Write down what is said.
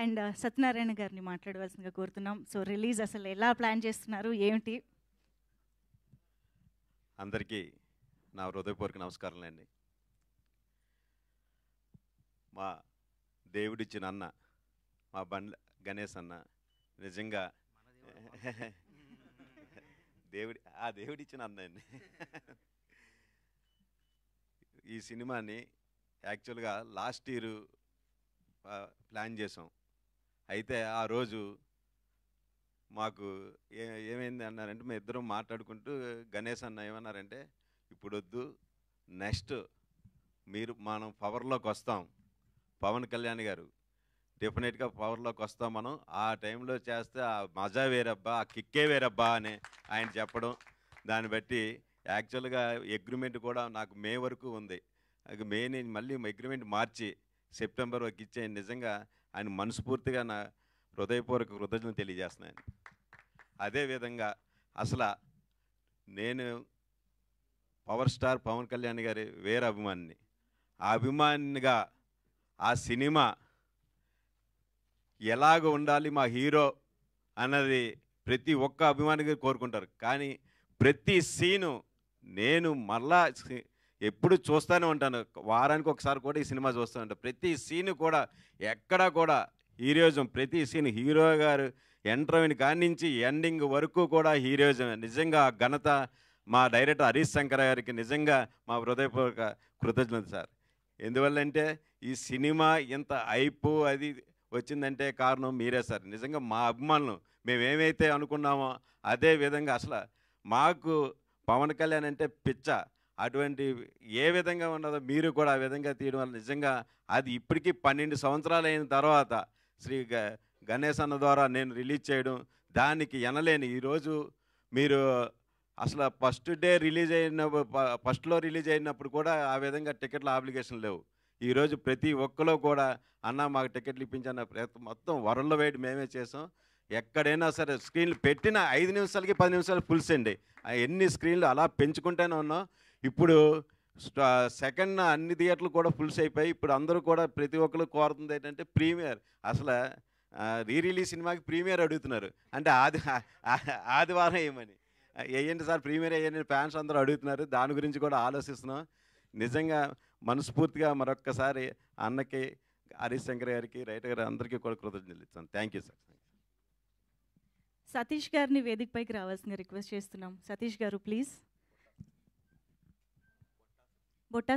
And Satyanarayana గారిని మాట్లాడవలసిందిగా కోరుతున్నాం. సో రిలీజ్ అసలు ఎలా ప్లాన్ చేస్తున్నారు ఏమిటి? అందరికీ నా హృదయపూర్వక నమస్కారాలండి. మా దేవుడిచ్చిన అన్న, మా బండ్ల గణేష్ అన్న నిజంగా దేవుడిచ్చిన అన్న అండి. ఈ సినిమాని యాక్చువల్గా లాస్ట్ ఇయర్ ప్లాన్ చేసాం. అయితే ఆ రోజు మాకు ఏమైంది అన్నారంటే, మేము ఇద్దరం మాట్లాడుకుంటూ గణేష్ అన్న ఏమన్నారంటే, ఇప్పుడు వద్దు, నెక్స్ట్ మనం పవర్లోకి వస్తాం, పవన్ కళ్యాణ్ గారు డెఫినెట్గా పవర్లోకి వస్తాం, మనం ఆ టైంలో చేస్తే ఆ మజా వేరబ్బా, ఆ కిక్కే వేరబ్బా అని ఆయన చెప్పడం, దాన్ని బట్టి యాక్చువల్గా అగ్రిమెంట్ కూడా నాకు మే వరకు ఉంది. మే నేను మళ్ళీ అగ్రిమెంట్ మార్చి సెప్టెంబర్ వరకు ఇచ్చేయండి. నిజంగా ఆయన మనస్ఫూర్తిగా నా హృదయపూర్వక కృతజ్ఞతలు తెలియజేస్తున్నాను. అదేవిధంగా అసలు నేను పవర్ స్టార్ పవన్ కళ్యాణ్ గారి వేరే అభిమానిని. ఆ అభిమానిగా ఆ సినిమా ఎలాగ ఉండాలి మా హీరో అన్నది ప్రతి ఒక్క అభిమానిగా కోరుకుంటారు. కానీ ప్రతి సీను నేను మళ్ళా ఎప్పుడు చూస్తూనే ఉంటాను. వారానికి ఒకసారి కూడా ఈ సినిమా చూస్తూ ఉంటాను. ప్రతి సీను కూడా ఎక్కడా కూడా హీరోయిజం, ప్రతి సీన్ హీరో గారు ఎంటర్ అయిన కాడి నుంచి ఎండింగ్ వరకు కూడా హీరోయిజం. నిజంగా ఘనత మా డైరెక్టర్ హరీష్ శంకర్ గారికి నిజంగా మా హృదయపూర్వక కృతజ్ఞత సార్. ఎందువల్లంటే ఈ సినిమా ఇంత హైపు అది వచ్చిందంటే కారణం మీరే సార్. నిజంగా మా అభిమానులు మేమేమైతే అనుకున్నామో అదే విధంగా అసలు మాకు పవన్ కళ్యాణ్ అంటే పిచ్చ. అటువంటి ఏ విధంగా ఉన్నదో మీరు కూడా ఆ విధంగా తీయడం వల్ల నిజంగా అది ఇప్పటికీ 12 సంవత్సరాలు అయిన తర్వాత శ్రీ గణేష్ అన్న ద్వారా నేను రిలీజ్ చేయడం, దానికి ఎనలేని ఈరోజు మీరు అసలు ఫస్ట్లో రిలీజ్ అయినప్పుడు కూడా ఆ విధంగా టికెట్ల అప్లికేషన్ లేవు. ఈరోజు ప్రతి ఒక్కరు కూడా అన్న మాకు టికెట్లు ఇప్పించన్న మొత్తం వరల్డ్ వైడ్ మేమే చేసాం. ఎక్కడైనా సరే స్క్రీన్లు పెట్టిన 5 నిమిషాలకి 10 నిమిషాలు ఫుల్స్ అండి. ఎన్ని స్క్రీన్లు అలా పెంచుకుంటూనే ఉన్నాం. ఇప్పుడు సెకండ్ అన్ని థియేటర్లు కూడా ఫుల్స్ అయిపోయి ఇప్పుడు అందరూ కూడా ప్రతి ఒక్కరు కోరుతుంది ఏంటంటే ప్రీమియర్. అసలు రిలీజ్ సినిమాకి ప్రీమియర్ అడుగుతున్నారు. అంటే ఆదివారం వేయమని, వేయండి సార్ ప్రీమియర్ వేయండి ఫ్యాన్స్ అందరూ అడుగుతున్నారు. దాని గురించి కూడా ఆలోచిస్తున్నాం. నిజంగా మనస్ఫూర్తిగా మరొక్కసారి అన్నకి, హరీష్ శంకర్ గారికి, రైటర్ గారు అందరికీ కూడా కృతజ్ఞతలు ఇస్తాను. Thank you sir. సతీష్ గారిని వేదికపైకి రావాల్సిందిగా రిక్వెస్ట్ చేస్తున్నాం. సతీష్ గారు ప్లీజ్. బొట్టా